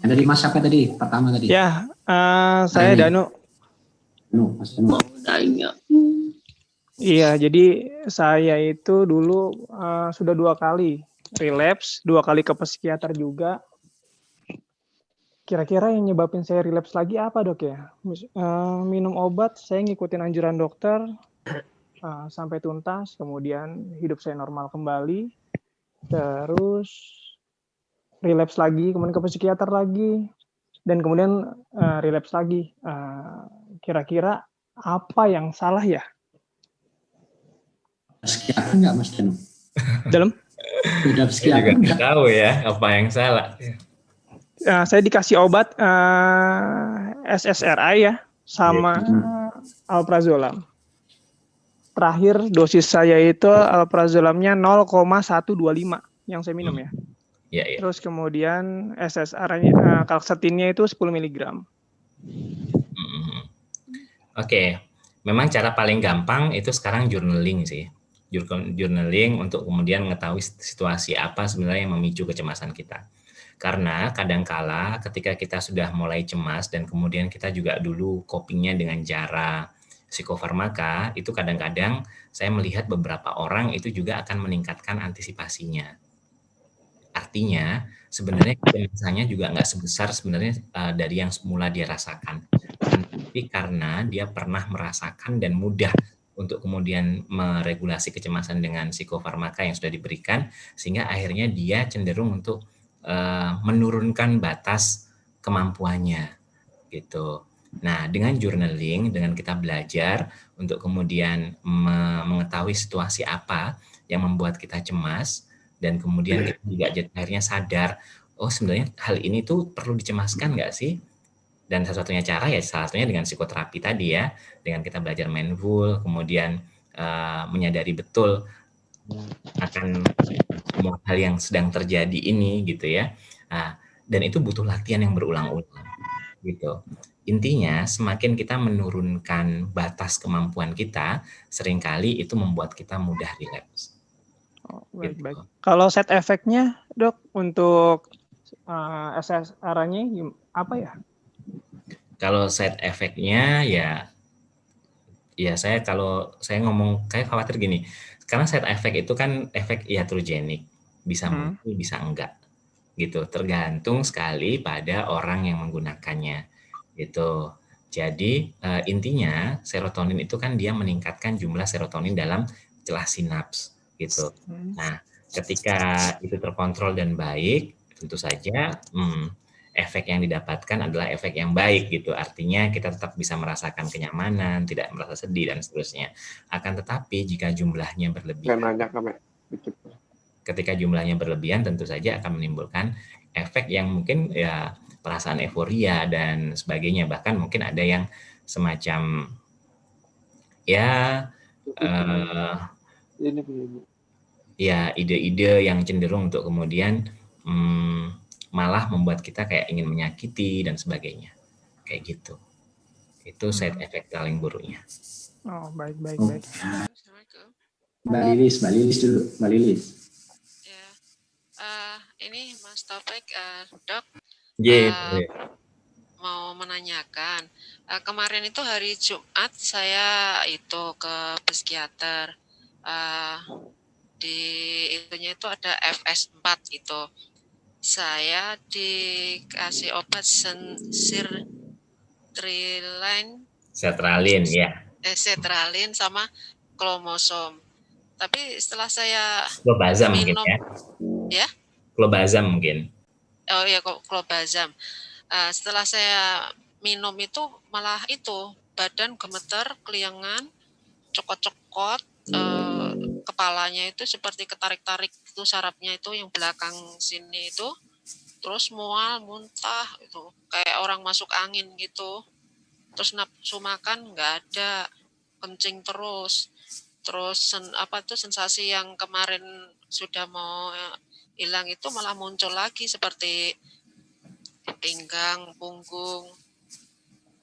Yang dari Mas siapa tadi? Pertama tadi. Ya, saya Danu. Mas Danu. Iya, jadi saya itu dulu sudah 2 kali relapse, 2 kali ke psikiater juga. Kira-kira yang nyebabin saya relapse lagi apa dok ya? Minum obat, saya ngikutin anjuran dokter sampai tuntas, kemudian hidup saya normal kembali, terus relapse lagi, kemudian ke psikiater lagi, dan kemudian relapse lagi. Kira-kira apa yang salah ya? Psikiater nggak Mas Danu? Dalam? Beda Saya juga psikiater nggak nggak? tahu ya apa yang salah. Saya dikasih obat SSRI ya, sama alprazolam. Terakhir dosis saya itu alprazolamnya 0,125 yang saya minum ya. Ya, ya. Terus kemudian SSRI-nya, kalsetinnya itu 10 mg. Oke, memang cara paling gampang itu sekarang journaling sih. Journaling untuk kemudian mengetahui situasi apa sebenarnya yang memicu kecemasan kita. Karena kadangkala ketika kita sudah mulai cemas dan kemudian kita juga dulu copingnya dengan cara psikofarmaka, itu kadang-kadang saya melihat beberapa orang itu juga akan meningkatkan antisipasinya. Artinya sebenarnya kecemasannya juga nggak sebesar sebenarnya dari yang semula dia rasakan. Tapi karena dia pernah merasakan dan mudah untuk kemudian meregulasi kecemasan dengan psikofarmaka yang sudah diberikan, sehingga akhirnya dia cenderung untuk menurunkan batas kemampuannya gitu. Nah, dengan journaling, dengan kita belajar untuk kemudian mengetahui situasi apa yang membuat kita cemas, dan kemudian kita juga akhirnya sadar, oh sebenarnya hal ini tuh perlu dicemaskan nggak sih? Dan satu-satunya cara ya salah satunya dengan psikoterapi tadi ya, dengan kita belajar mindful, kemudian menyadari betul akan semua hal yang sedang terjadi ini gitu ya. Nah, dan itu butuh latihan yang berulang-ulang gitu. Intinya semakin kita menurunkan batas kemampuan kita, seringkali itu membuat kita mudah relapse. Oh, baik-baik. Gitu. Kalau side effect-nya dok untuk SSRI-nya apa ya? Kalau side effect-nya ya kalau saya ngomong kayak khawatir gini, karena side effect itu kan efek iatrogenik, bisa muncul bisa enggak gitu, tergantung sekali pada orang yang menggunakannya gitu. Jadi intinya serotonin itu kan dia meningkatkan jumlah serotonin dalam celah sinaps gitu. Nah, ketika itu terkontrol dan baik, tentu saja efek yang didapatkan adalah efek yang baik gitu. Artinya kita tetap bisa merasakan kenyamanan, tidak merasa sedih dan seterusnya. Akan tetapi jika jumlahnya berlebihan, ketika jumlahnya berlebihan tentu saja akan menimbulkan efek yang mungkin ya perasaan euforia dan sebagainya. Bahkan mungkin ada yang semacam ya ya ide-ide yang cenderung untuk kemudian malah membuat kita kayak ingin menyakiti dan sebagainya. Kayak gitu. Itu side effect paling buruknya. Oh, baik. Assalamualaikum. Mbak Lilis dulu, Mbak Lilis. Ya, ini Mas Taufik, dok, Yeah. mau menanyakan. Kemarin itu hari Jumat saya itu ke psikiater. Di itunya itu ada FS4 itu. Saya dikasih obat Sertralin ya. sertralin sama klomosom. Tapi setelah saya Clobazam mungkin minum ya. Clobazam mungkin. Oh ya, clobazam. Setelah saya minum itu malah itu badan gemeter, keliangan, cokot-cokot, kepalanya itu seperti ketarik-tarik itu sarafnya itu yang belakang sini itu, terus mual, muntah itu kayak orang masuk angin gitu. Terus nafsu makan nggak ada, kencing terus sensasi yang kemarin sudah mau hilang itu malah muncul lagi seperti pinggang, punggung,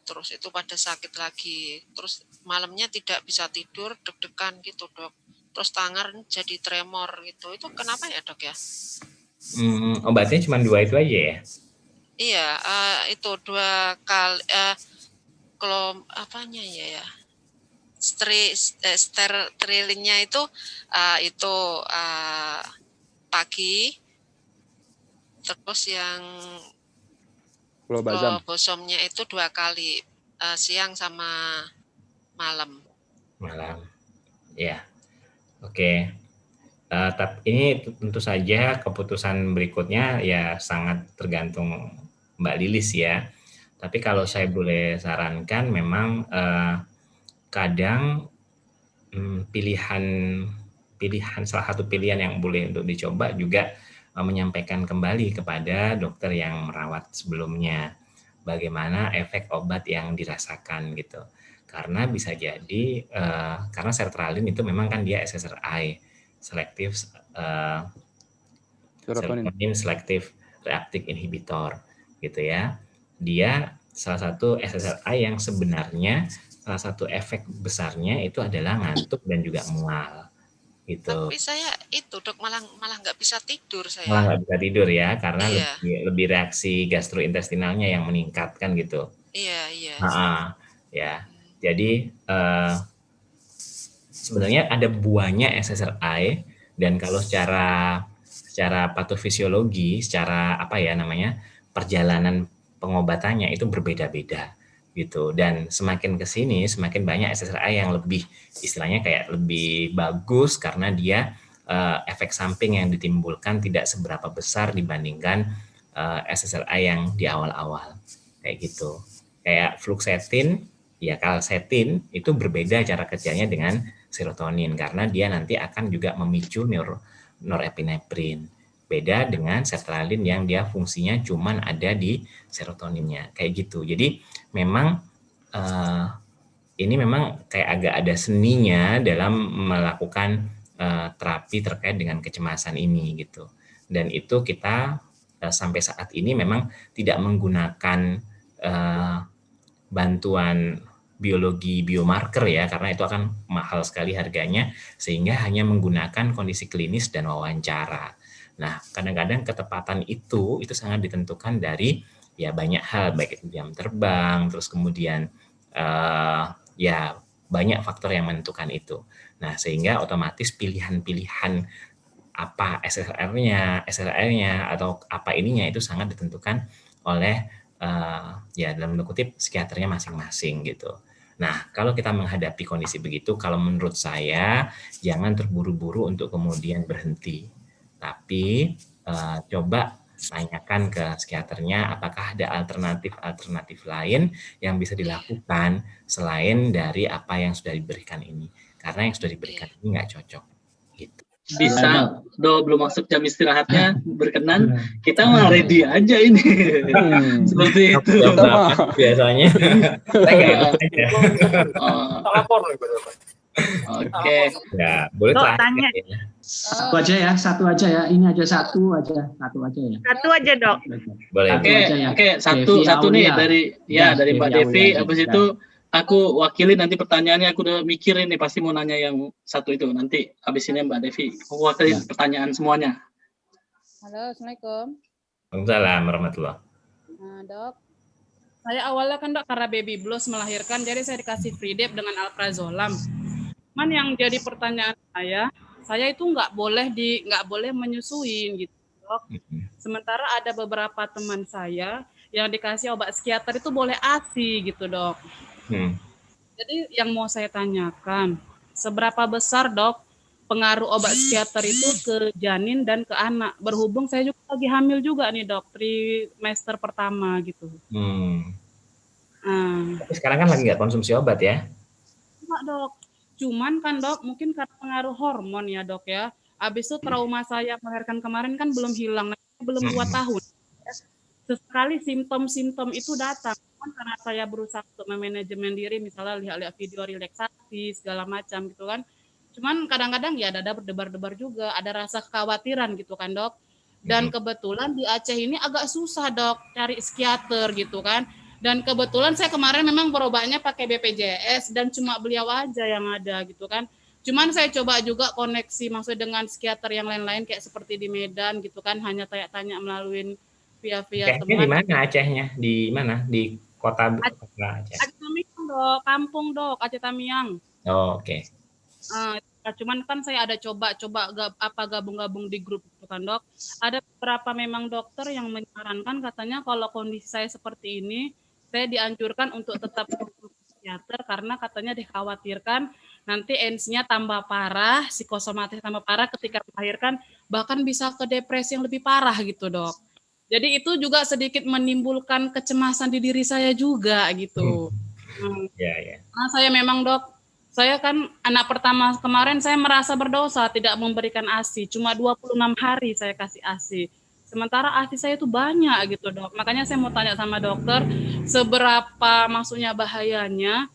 terus itu pada sakit lagi, terus malamnya tidak bisa tidur, deg-degan gitu dok, terus tangan jadi tremor gitu. Itu kenapa ya dok ya? Obatnya cuma 2 itu aja ya? Iya, itu 2 kali, apanya ya, sterilingnya itu pagi, terus yang clobazamnya itu 2 kali, siang sama malam. Malam, ya, oke. Tapi ini tentu saja keputusan berikutnya ya sangat tergantung Mbak Lilis ya. Tapi kalau saya boleh sarankan, memang kadang pilihan salah satu pilihan yang boleh untuk dicoba juga menyampaikan kembali kepada dokter yang merawat sebelumnya bagaimana efek obat yang dirasakan gitu. Karena bisa jadi karena sertralin itu memang kan dia SSRI, selective serotonin selective reuptake inhibitor gitu ya. Dia salah satu SSRI yang sebenarnya salah satu efek besarnya itu adalah ngantuk dan juga mual gitu. Tapi saya itu dok malah nggak bisa tidur saya. Malah nggak bisa tidur ya karena Iya. lebih reaksi gastrointestinalnya yang meningkat kan gitu. Iya. Ya. Jadi sebenarnya ada buahnya SSRI, dan kalau secara patofisiologi, secara perjalanan pengobatannya itu berbeda-beda gitu. Dan semakin ke sini semakin banyak SSRI yang lebih istilahnya kayak lebih bagus karena dia efek samping yang ditimbulkan tidak seberapa besar dibandingkan SSRI yang di awal-awal kayak gitu. Kayak fluoxetine, ya kalsetin itu berbeda cara kerjanya dengan serotonin karena dia nanti akan juga memicu norepinefrin. Beda dengan sertralin yang dia fungsinya cuman ada di serotoninnya kayak gitu. Jadi memang ini memang kayak agak ada seninya dalam melakukan terapi terkait dengan kecemasan ini gitu. Dan itu kita sampai saat ini memang tidak menggunakan bantuan biologi biomarker ya, karena itu akan mahal sekali harganya, sehingga hanya menggunakan kondisi klinis dan wawancara. Nah, kadang-kadang ketepatan itu sangat ditentukan dari ya banyak hal, baik itu jam terbang, terus kemudian ya banyak faktor yang menentukan itu. Nah, sehingga otomatis pilihan-pilihan apa SSRI-nya atau apa ininya itu sangat ditentukan oleh ya dalam tanda kutip psikiaternya masing-masing gitu. Nah, kalau kita menghadapi kondisi begitu, kalau menurut saya jangan terburu-buru untuk kemudian berhenti. Tapi coba tanyakan ke psikiaternya apakah ada alternatif lain yang bisa dilakukan selain dari apa yang sudah diberikan ini. Karena yang sudah diberikan ini nggak cocok. Gitu. Bisa belum masuk jam istirahatnya berkenan, kita mah ready aja ini. Seperti itu. Biasanya. Oke. Ya, boleh tanya. Satu aja ya. Ini aja satu aja ya. Satu aja dok. Boleh. Oke, satu nih dari Mbak Devi. Habis itu aku wakili nanti pertanyaannya, aku udah mikirin nih pasti mau nanya yang satu itu. Nanti habis ini Mbak Devi, aku wakili pertanyaan semuanya. Halo, Assalamualaikum. Waalaikumsalam warahmatullahi. Nah, dok, saya awalnya kan dok karena baby blues melahirkan, jadi saya dikasih free dep dengan alprazolam. Cuman yang jadi pertanyaan saya itu nggak boleh menyusuin gitu dok. Sementara ada beberapa teman saya yang dikasih obat psikiater itu boleh ASI gitu dok. Jadi yang mau saya tanyakan, seberapa besar dok pengaruh obat psikiater itu ke janin dan ke anak? Berhubung saya juga lagi hamil juga nih dok, trimester pertama gitu. Tapi sekarang kan lagi nggak konsumsi obat ya? Enggak dok, cuman kan dok mungkin karena pengaruh hormon ya dok ya. Habis itu trauma saya melahirkan kemarin kan belum hilang, belum 2 tahun. Sesekali simptom-simptom itu datang. Karena saya berusaha untuk memanajemen diri, misalnya lihat-lihat video relaksasi segala macam gitu kan. Cuman kadang-kadang ya dada berdebar-debar juga, ada rasa kekhawatiran gitu kan dok. Dan kebetulan di Aceh ini agak susah dok cari psikiater gitu kan. Dan kebetulan saya kemarin memang berobatnya pakai BPJS dan cuma beliau aja yang ada gitu kan. Cuman saya coba juga koneksi maksudnya dengan psikiater yang lain-lain kayak seperti di Medan gitu kan, hanya tanya-tanya melalui via Acehnya teman. di mana Acehnya? Di mana? Di kota Aceh? Aceh Tamiang, Dok. Kampung, Dok. Aceh Tamiang. Oh, oke. Cuman kan saya ada coba gabung-gabung di grup itu kan, Dok. Ada beberapa memang dokter yang menyarankan katanya kalau kondisi saya seperti ini, saya dianjurkan untuk tetap ke psikiater karena katanya dikhawatirkan nanti AIDS-nya tambah parah, psikosomatis tambah parah ketika melahirkan, bahkan bisa ke depresi yang lebih parah gitu, Dok. Jadi itu juga sedikit menimbulkan kecemasan di diri saya juga gitu. Ya. Nah, saya memang, Dok, saya kan anak pertama kemarin saya merasa berdosa tidak memberikan ASI. Cuma 26 hari saya kasih ASI. Sementara ASI saya itu banyak gitu, Dok. Makanya saya mau tanya sama dokter, seberapa maksudnya bahayanya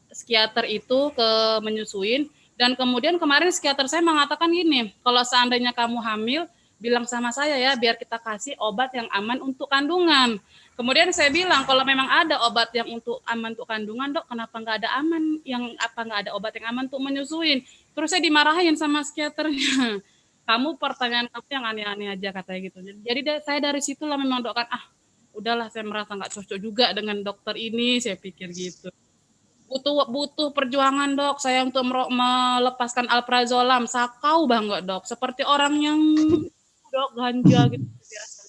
psikiater itu ke menyusuin. Dan kemudian kemarin psikiater saya mengatakan gini, kalau seandainya kamu hamil, bilang sama saya ya, biar kita kasih obat yang aman untuk kandungan. Kemudian saya bilang kalau memang ada obat yang untuk aman untuk kandungan, Dok, kenapa nggak ada nggak ada obat yang aman untuk menyusuin? Terus saya dimarahin sama psikiaternya. Kamu pertanyaan kamu yang aneh-aneh aja katanya gitu. Jadi saya dari situlah memang, Dok, kan udahlah saya merasa nggak cocok juga dengan dokter ini, saya pikir gitu. Butuh perjuangan, Dok, saya untuk melepaskan alprazolam, sakau banget, Dok, seperti orang yang Dok ganja gitu biasa.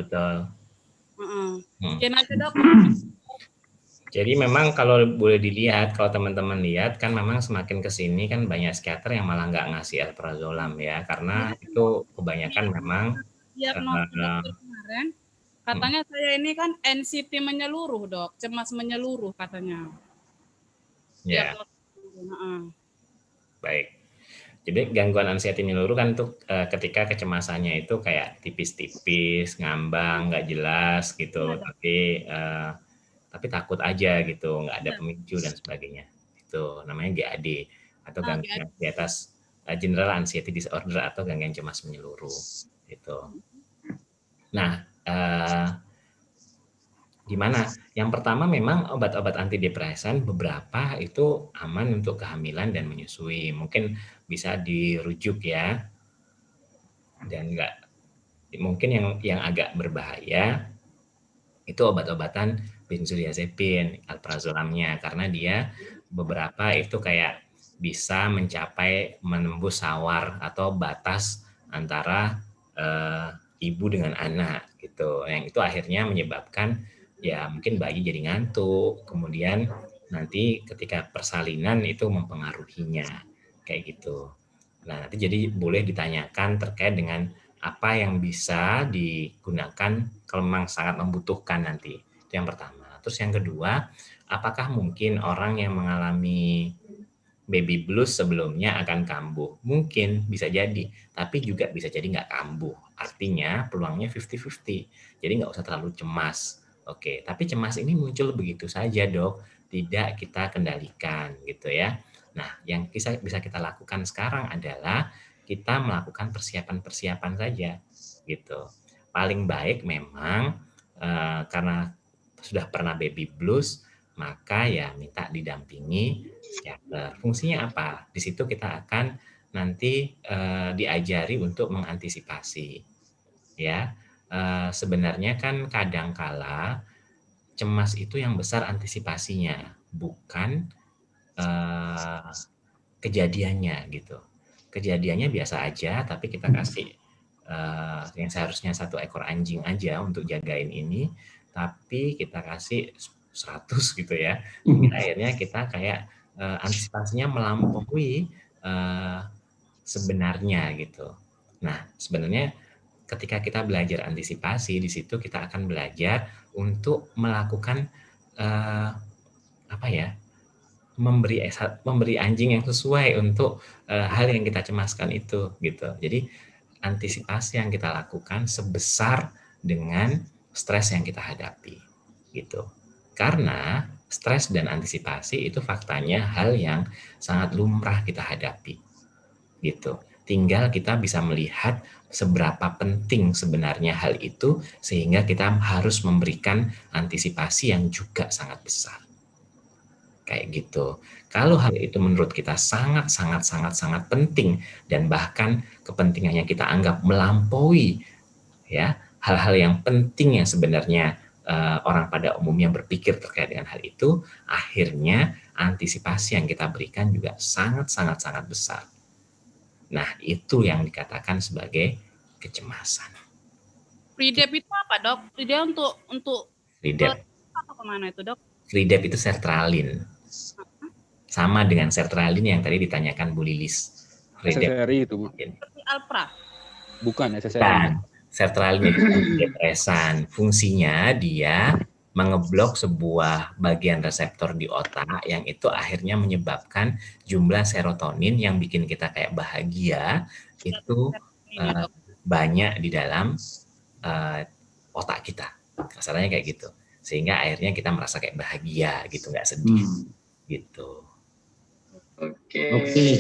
Betul. Mungkin aja, Dok. Jadi memang kalau boleh dilihat, kalau teman-teman lihat kan memang semakin ke sini kan banyak psikiater yang malah nggak ngasih alprazolam ya, karena itu kebanyakan memang kemarin katanya saya ini kan anxiety menyeluruh, Dok, cemas menyeluruh katanya. Ya. Baik. Jadi gangguan anxiety menyeluruh kan itu ketika kecemasannya itu kayak tipis-tipis, ngambang, nggak jelas gitu, tapi takut aja gitu, nggak ada pemicu dan sebagainya. Itu namanya GAD atau gangguan anxietas general anxiety disorder atau gangguan cemas menyeluruh. Gitu. Nah, gimana? Yang pertama memang obat-obat antidepresan beberapa itu aman untuk kehamilan dan menyusui. Mungkin bisa dirujuk ya. Dan mungkin yang agak berbahaya itu obat-obatan benzodiazepin, alprazolamnya, karena dia beberapa itu kayak bisa menembus sawar atau batas antara ibu dengan anak gitu. Yang itu akhirnya menyebabkan ya mungkin bayi jadi ngantuk, kemudian nanti ketika persalinan itu mempengaruhinya kayak gitu. Nah, nanti jadi boleh ditanyakan terkait dengan apa yang bisa digunakan kalau memang sangat membutuhkan nanti. Itu yang pertama. Terus yang kedua, apakah mungkin orang yang mengalami baby blues sebelumnya akan kambuh? Mungkin, bisa jadi. Tapi juga bisa jadi nggak kambuh. Artinya peluangnya 50-50. Jadi nggak usah terlalu cemas. Oke, tapi cemas ini muncul begitu saja, Dok. Tidak kita kendalikan gitu ya. Nah, yang bisa kita lakukan sekarang adalah kita melakukan persiapan-persiapan saja gitu. Paling baik memang karena sudah pernah baby blues, maka ya minta didampingi psikiater. Fungsinya apa? Di situ kita akan nanti diajari untuk mengantisipasi. Ya, sebenarnya kan kadangkala cemas itu yang besar antisipasinya, bukan kejadiannya gitu. Kejadiannya biasa aja, tapi kita kasih yang seharusnya 1 ekor anjing aja untuk jagain ini, tapi kita kasih 100 gitu ya. Akhirnya kita kayak antisipasinya melampaui sebenarnya gitu. Nah, sebenarnya ketika kita belajar antisipasi, di situ kita akan belajar untuk melakukan memberi anjing yang sesuai untuk hal yang kita cemaskan itu gitu. Jadi antisipasi yang kita lakukan sebesar dengan stres yang kita hadapi gitu. Karena stres dan antisipasi itu faktanya hal yang sangat lumrah kita hadapi gitu. Tinggal kita bisa melihat seberapa penting sebenarnya hal itu sehingga kita harus memberikan antisipasi yang juga sangat besar. Kayak gitu. Kalau hal itu menurut kita sangat penting dan bahkan kepentingannya kita anggap melampaui ya hal-hal yang penting yang sebenarnya orang pada umumnya berpikir terkait dengan hal itu, akhirnya antisipasi yang kita berikan juga sangat besar. Nah, itu yang dikatakan sebagai kecemasan. Freedep itu apa, Dok? Freedep untuk Freedep. Atau kemana itu, Dok? Freedep itu sertralin. Sama dengan sertralin yang tadi ditanyakan Bu Lilis. SSRI itu, Bu. Seperti Alpra. Bukan SSRI. Dan sertralin itu depresan. Fungsinya dia mengeblok sebuah bagian reseptor di otak yang itu akhirnya menyebabkan jumlah serotonin yang bikin kita kayak bahagia itu banyak di dalam otak kita. Kasarnya kayak gitu. Sehingga akhirnya kita merasa kayak bahagia gitu, nggak sedih gitu. Oke.